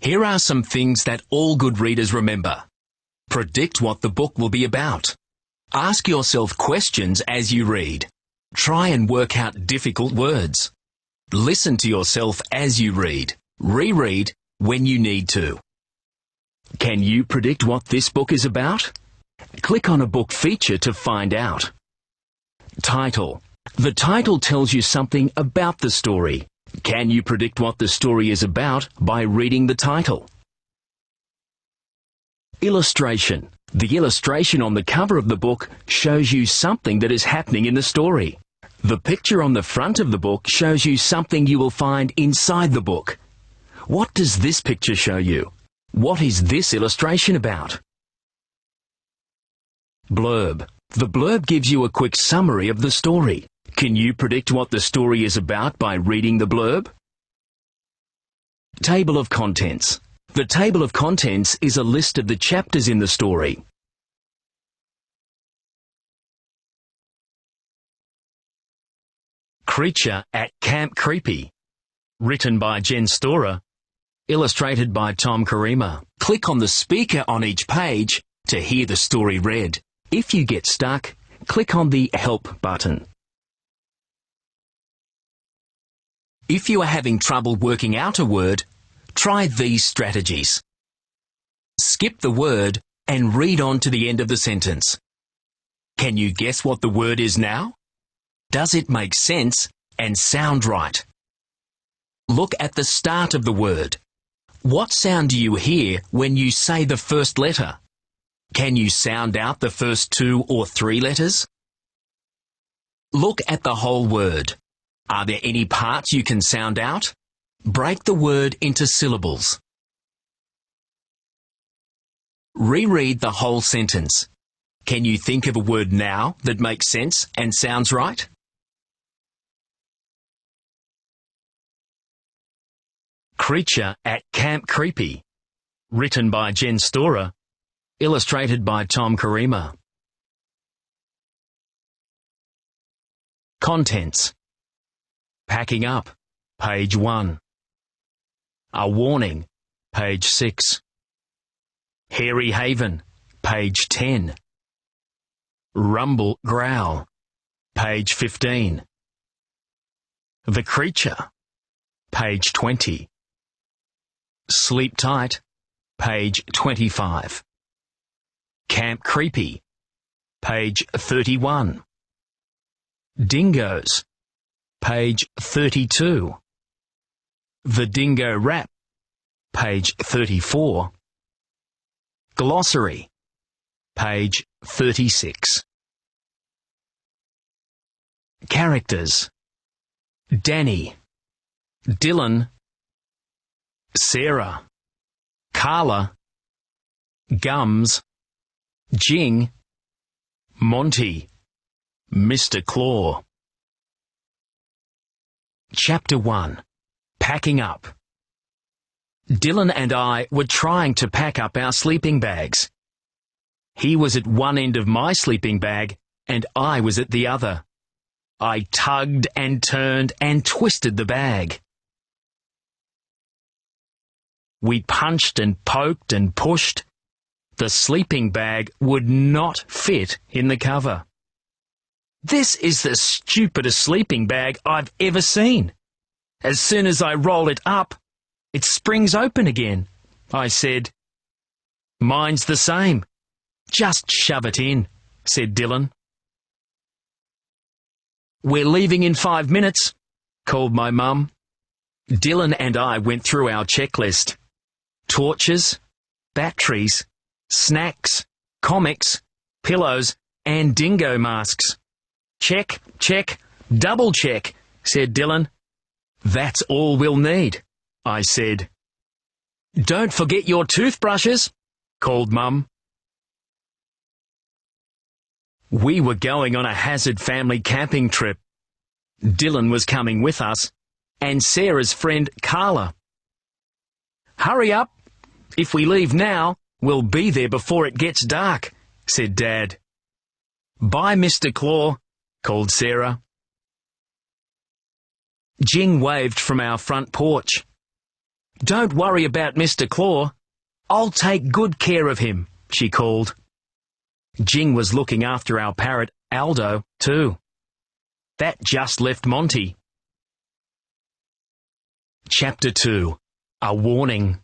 Here are some things that all good readers remember. Predict what the book will be about. Ask yourself questions as you read. Try and work out difficult words. Listen to yourself as you read. Reread when you need to. Can you predict what this book is about? Click on a book feature to find out. Title. The title tells you something about the story. Can you predict what the story is about by reading the title? Illustration. The illustration on the cover of the book shows you something that is happening in the story. The picture on the front of the book shows you something you will find inside the book. What does this picture show you? What is this illustration about? Blurb. The blurb gives you a quick summary of the story. Can you predict what the story is about by reading the blurb? Table of contents. The table of contents is a list of the chapters in the story. Creature at Camp Creepy. Written by Jen Storer. Illustrated by Tom Karima. Click on the speaker on each page to hear the story read. If you get stuck, click on the Help button. If you are having trouble working out a word, try these strategies. Skip the word and read on to the end of the sentence. Can you guess what the word is now? Does it make sense and sound right? Look at the start of the word. What sound do you hear when you say the first letter? Can you sound out the first 2 or 3 letters? Look at the whole word. Are there any parts you can sound out? Break the word into syllables. Reread the whole sentence. Can you think of a word now that makes sense and sounds right? Creature at Camp Creepy. Written by Jen Storer. Illustrated by Tom Karima. Contents. Packing up, page 1. A warning, page 6. Hairy Haven, page 10. Rumble Growl, page 15. The Creature, page 20. Sleep Tight, page 25. Camp Creepy, page 31. Dingoes, page 32. The Dingo Rap, page 34. Glossary, page 36. Characters. Danny, Dylan, Sarah, Carla, Gums, Jing, Monty, Mr. Claw. Chapter 1. Packing Up. Dylan and I were trying to pack up our sleeping bags. He was at one end of my sleeping bag and I was at the other. I tugged and turned and twisted the bag. We punched and poked and pushed. The sleeping bag would not fit in the cover. This is the stupidest sleeping bag I've ever seen. As soon as I roll it up, it springs open again, I said. Mine's the same. Just shove it in, said Dylan. We're leaving in 5 minutes, called my mum. Dylan and I went through our checklist. Torches, batteries, snacks, comics, pillows, and dingo masks. Check, check, double check, said Dylan. That's all we'll need, I said. Don't forget your toothbrushes, called Mum. We were going on a hazard family camping trip. Dylan was coming with us, and Sarah's friend Carla. Hurry up. If we leave now, we'll be there before it gets dark, said Dad. Bye, Mr. Claw, called Sarah. Jing waved from our front porch. "Don't worry about Mr. Claw. I'll take good care of him," she called. Jing was looking after our parrot, Aldo, too. That just left Monty. Chapter 2. A Warning.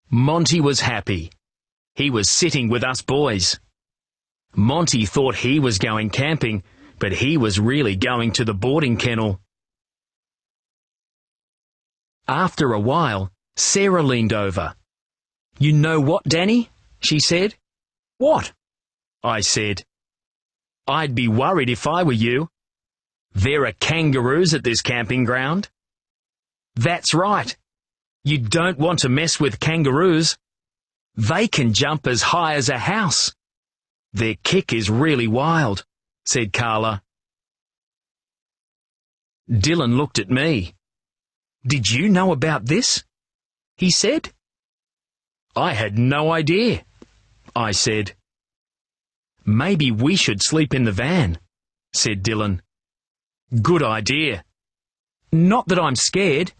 Monty was happy. He was sitting with us boys. Monty thought he was going camping, but he was really going to the boarding kennel. After a while, Sarah leaned over. "You know what, Danny?" she said. "What?" I said. "I'd be worried if I were you. There are kangaroos at this camping ground." "That's right. You don't want to mess with kangaroos. They can jump as high as a house. Their kick is really wild," said Carla. Dylan looked at me. "Did you know about this?" he said. "I had no idea," I said. "Maybe we should sleep in the van," said Dylan. "Good idea." "Not that I'm scared,"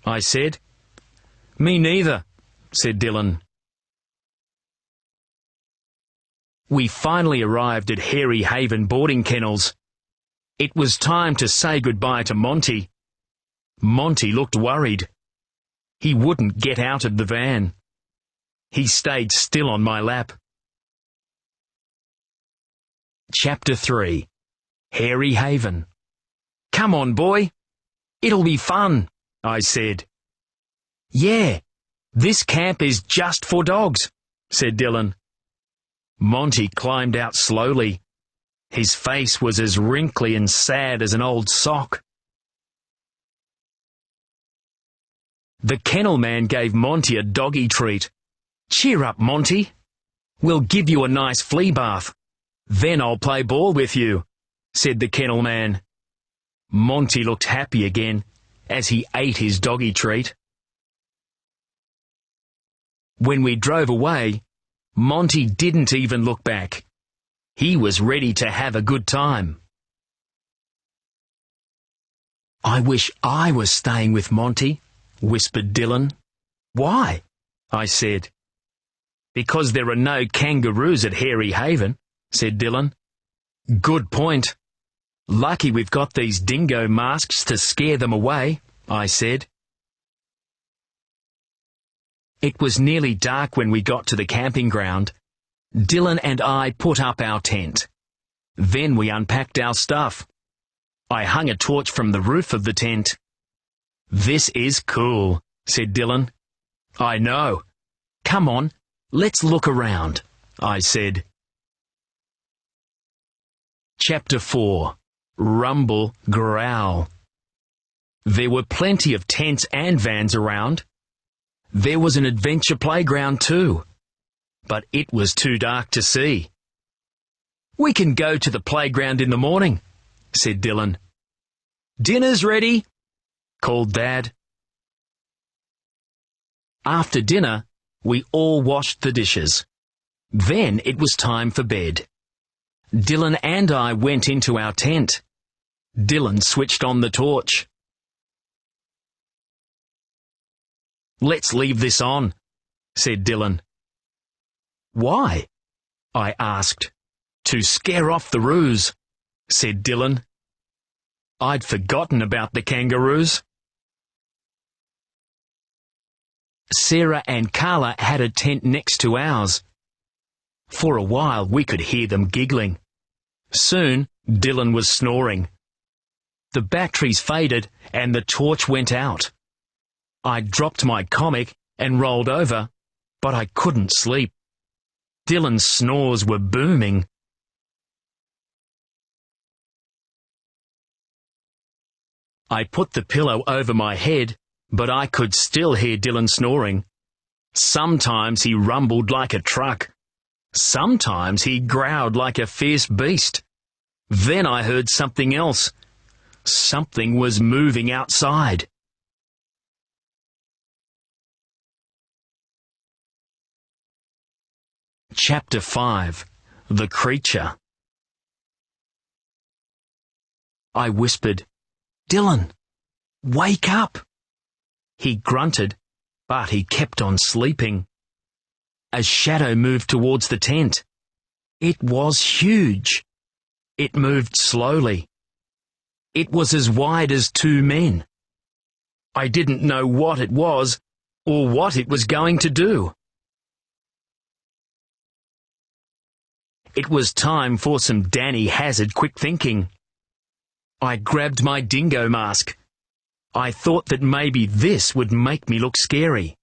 I said. "Me neither," said Dylan. We finally arrived at Hairy Haven boarding kennels. It was time to say goodbye to Monty. Monty looked worried. He wouldn't get out of the van. He stayed still on my lap. Chapter 3. Hairy Haven. "Come on, boy. It'll be fun," I said. "Yeah, this camp is just for dogs," said Dylan. Monty climbed out slowly. His face was as wrinkly and sad as an old sock. The kennel man gave Monty a doggy treat. "Cheer up, Monty. We'll give you a nice flea bath. Then I'll play ball with you," said the kennel man. Monty looked happy again as he ate his doggy treat. When we drove away, Monty didn't even look back. He was ready to have a good time. "I wish I was staying with Monty," whispered Dylan. "Why?" I said. "Because there are no kangaroos at Hairy Haven," said Dylan. "Good point. Lucky we've got these dingo masks to scare them away," I said. It was nearly dark when we got to the camping ground. Dylan and I put up our tent. Then we unpacked our stuff. I hung a torch from the roof of the tent. "This is cool," said Dylan. "I know. Come on, let's look around," I said. Chapter 4. Rumble, Growl. There were plenty of tents and vans around. There was an adventure playground too, but it was too dark to see. "We can go to the playground in the morning," said Dylan. "Dinner's ready," called Dad. After dinner, we all washed the dishes. Then it was time for bed. Dylan and I went into our tent. Dylan switched on the torch. "Let's leave this on," said Dylan. "Why?" I asked. "To scare off the roos," said Dylan. I'd forgotten about the kangaroos. Sarah and Carla had a tent next to ours. For a while we could hear them giggling. Soon Dylan was snoring. The batteries faded and the torch went out. I dropped my comic and rolled over, but I couldn't sleep. Dylan's snores were booming. I put the pillow over my head, but I could still hear Dylan snoring. Sometimes he rumbled like a truck. Sometimes he growled like a fierce beast. Then I heard something else. Something was moving outside. Chapter 5. The Creature. I whispered, "Dylan, wake up!" He grunted, but he kept on sleeping. A shadow moved towards the tent. It was huge. It moved slowly. It was as wide as 2 men. I didn't know what it was or what it was going to do. It was time for some Danny Hazard quick thinking. I grabbed my dingo mask. I thought that maybe this would make me look scary.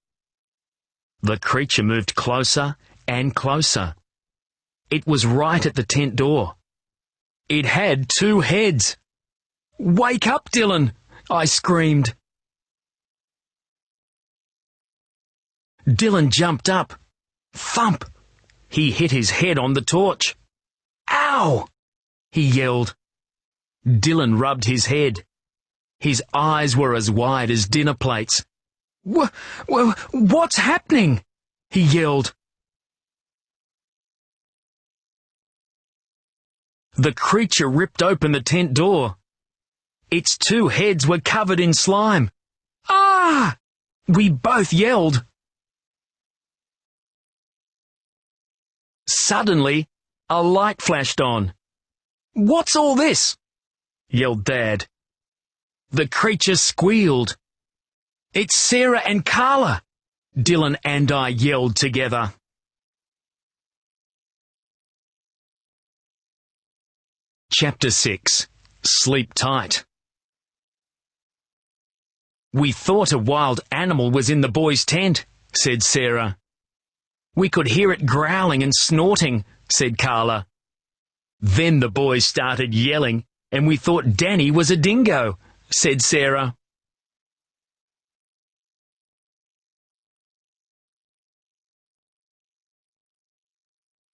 The creature moved closer and closer. It was right at the tent door. It had 2 heads. "Wake up, Dylan!" I screamed. Dylan jumped up. Thump! He hit his head on the torch. "Ow!" he yelled. Dylan rubbed his head. His eyes were as wide as dinner plates. What's happening?" he yelled. The creature ripped open the tent door. Its 2 heads were covered in slime. "Ah!" we both yelled. Suddenly, a light flashed on. "What's all this?" yelled Dad. The creature squealed. "It's Sarah and Carla," Dylan and I yelled together. Chapter 6. Sleep Tight. "We thought a wild animal was in the boys' tent," said Sarah. "We could hear it growling and snorting," said Carla. "Then the boys started yelling, and we thought Danny was a dingo," said Sarah.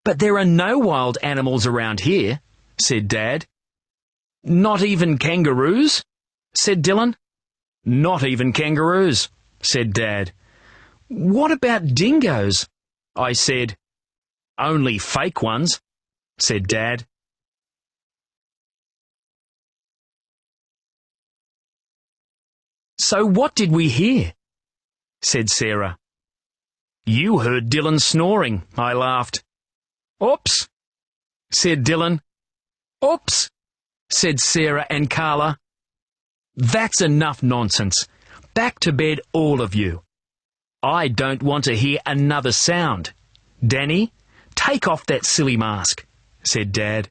"But there are no wild animals around here," said Dad. "Not even kangaroos?" said Dylan. "Not even kangaroos," said Dad. "What about dingoes?" I said. "Only fake ones," said Dad. "So what did we hear?" said Sarah. "You heard Dylan snoring," I laughed. "Oops," said Dylan. "Oops," said Sarah and Carla. "That's enough nonsense. Back to bed, all of you. I don't want to hear another sound. Danny, take off that silly mask," said Dad.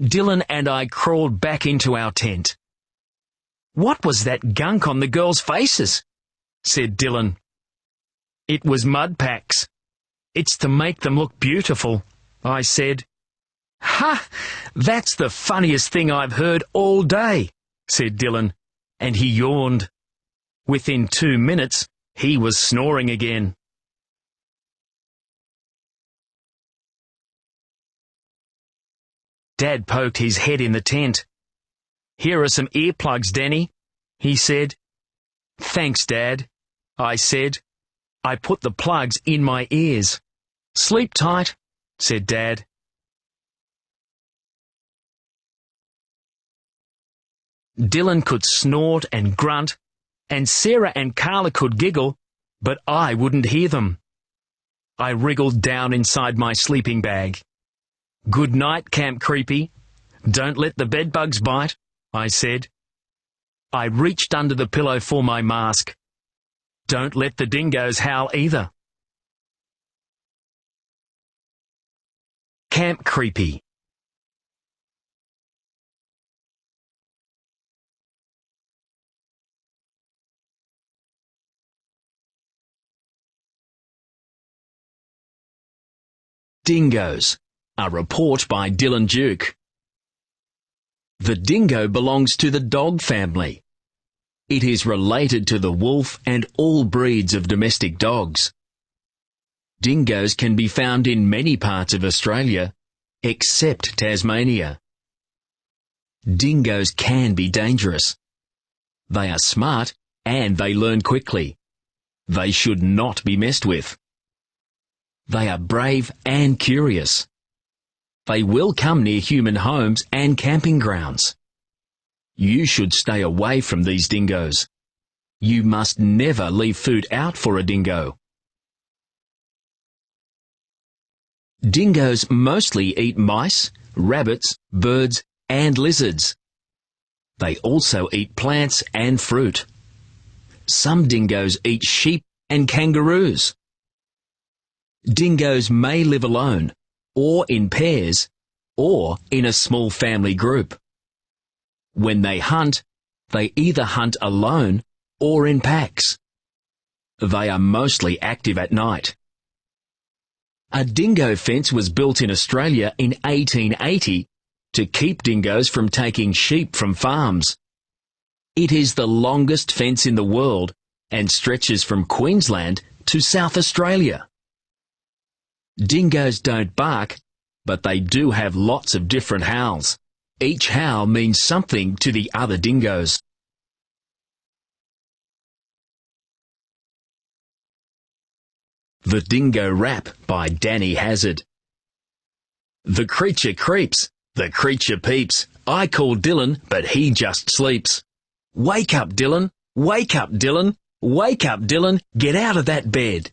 Dylan and I crawled back into our tent. "What was that gunk on the girls' faces?" said Dylan. "It was mud packs. It's to make them look beautiful," I said. "Ha! That's the funniest thing I've heard all day," said Dylan, and he yawned. Within 2 minutes, he was snoring again. Dad poked his head in the tent. "Here are some earplugs, Danny," he said. "Thanks, Dad," I said. I put the plugs in my ears. "Sleep tight," said Dad. Dylan could snort and grunt, and Sarah and Carla could giggle, but I wouldn't hear them. I wriggled down inside my sleeping bag. "Good night, Camp Creepy. Don't let the bedbugs bite," I said. I reached under the pillow for my mask. "Don't let the dingoes howl either." Camp Creepy. Dingoes. A report by Dylan Duke. The dingo belongs to the dog family. It is related to the wolf and all breeds of domestic dogs. Dingoes can be found in many parts of Australia, except Tasmania. Dingoes can be dangerous. They are smart and they learn quickly. They should not be messed with. They are brave and curious. They will come near human homes and camping grounds. You should stay away from these dingoes. You must never leave food out for a dingo. Dingoes mostly eat mice, rabbits, birds, and lizards. They also eat plants and fruit. Some dingoes eat sheep and kangaroos. Dingoes may live alone, or in pairs, or in a small family group. When they hunt, they either hunt alone or in packs. They are mostly active at night. A dingo fence was built in Australia in 1880 to keep dingoes from taking sheep from farms. It is the longest fence in the world and stretches from Queensland to South Australia. Dingoes don't bark, but they do have lots of different howls. Each howl means something to the other dingoes. The Dingo Rap by Danny Hazard. The creature creeps, the creature peeps. I call Dylan, but he just sleeps. Wake up, Dylan! Wake up, Dylan! Wake up, Dylan! Get out of that bed!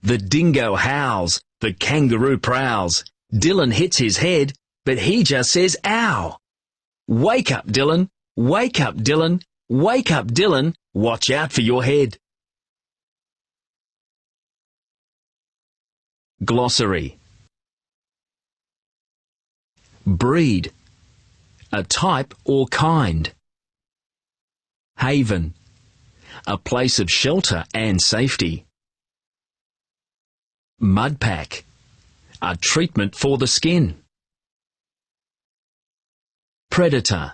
The dingo howls, the kangaroo prowls. Dylan hits his head, but he just says ow. Wake up, Dylan! Wake up, Dylan! Wake up, Dylan! Watch out for your head. Glossary. Breed, a type or kind. Haven, a place of shelter and safety. Mudpack, a treatment for the skin. Predator,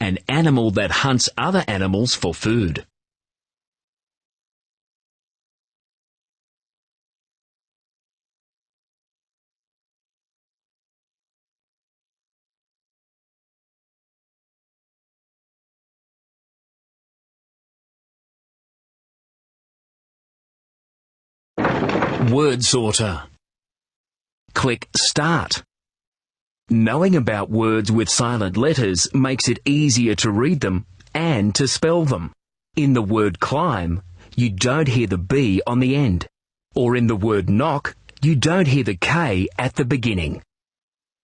an animal that hunts other animals for food. Word sorter. Click Start. Knowing about words with silent letters makes it easier to read them and to spell them. In the word climb, you don't hear the B on the end. Or in the word knock, you don't hear the K at the beginning.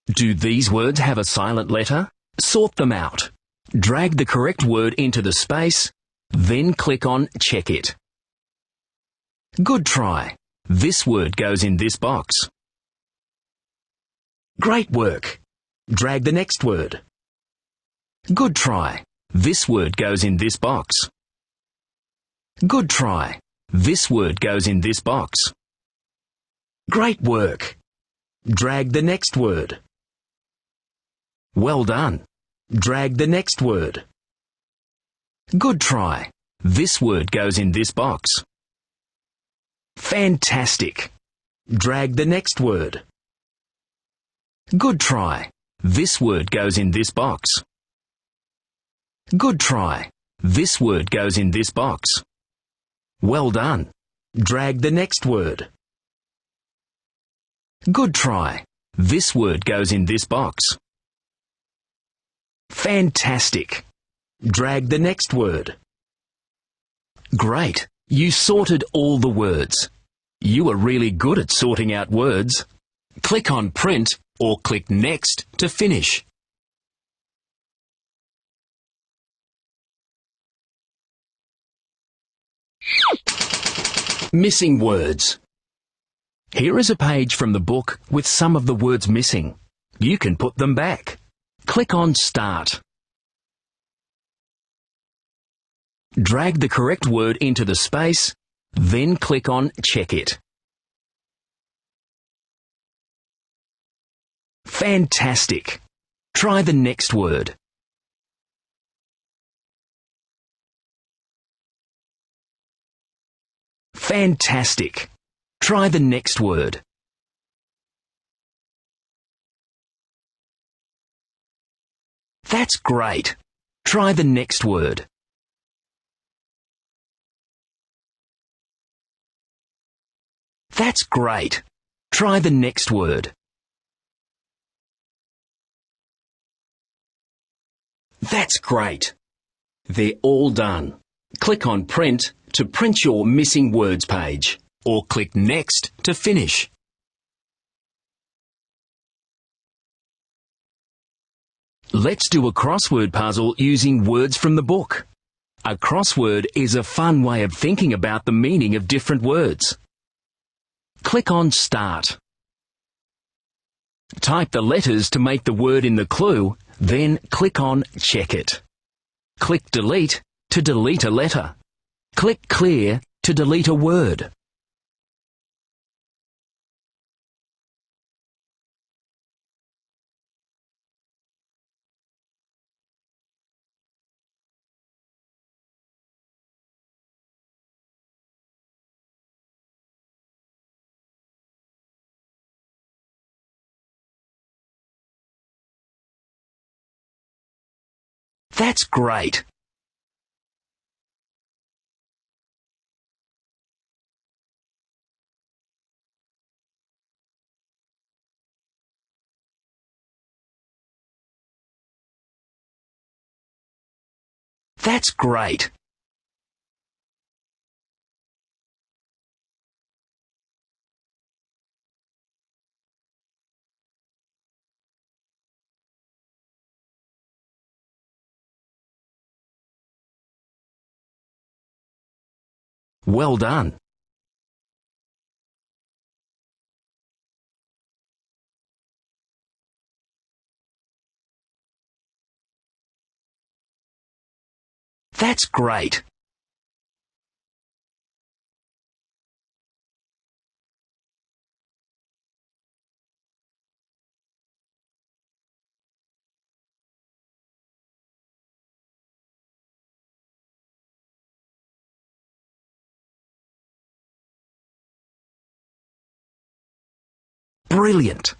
Do these words have a silent letter? Sort them out. Drag the correct word into the space, then click on Check It. Good try. This word goes in this box. Great work. Drag the next word. Good try. This word goes in this box. Good try. This word goes in this box. Great work. Drag the next word. Well done. Drag the next word. Good try. This word goes in this box. Fantastic. Drag the next word. Good try. This word goes in this box. Good try. This word goes in this box. Well done. Drag the next word. Good try. This word goes in this box. Fantastic. Drag the next word. Great. You sorted all the words. You are really good at sorting out words. Click on Print or click Next to finish. Missing words. Here is a page from the book with some of the words missing. You can put them back. Click on Start. Drag the correct word into the space, then click on Check It. Fantastic. Try the next word. Fantastic. Try the next word. That's great. Try the next word. That's great. Try the next word. That's great. They're all done. Click on Print to print your missing words page, or click Next to finish. Let's do a crossword puzzle using words from the book. A crossword is a fun way of thinking about the meaning of different words. Click on Start. Type the letters to make the word in the clue, then click on Check It. Click Delete to delete a letter. Click Clear to delete a word. That's great. That's great. Well done. That's great. Brilliant.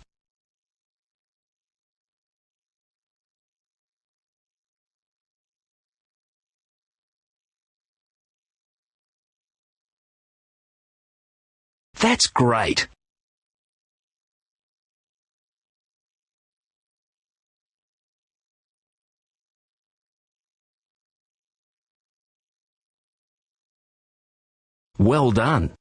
That's great. Well done.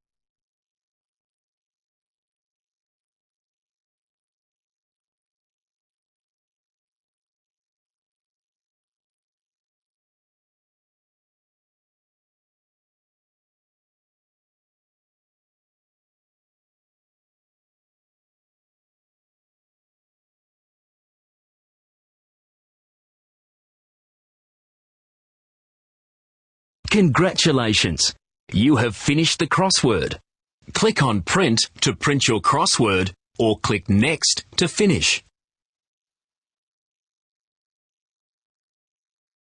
Congratulations! You have finished the crossword. Click on Print to print your crossword, or click Next to finish.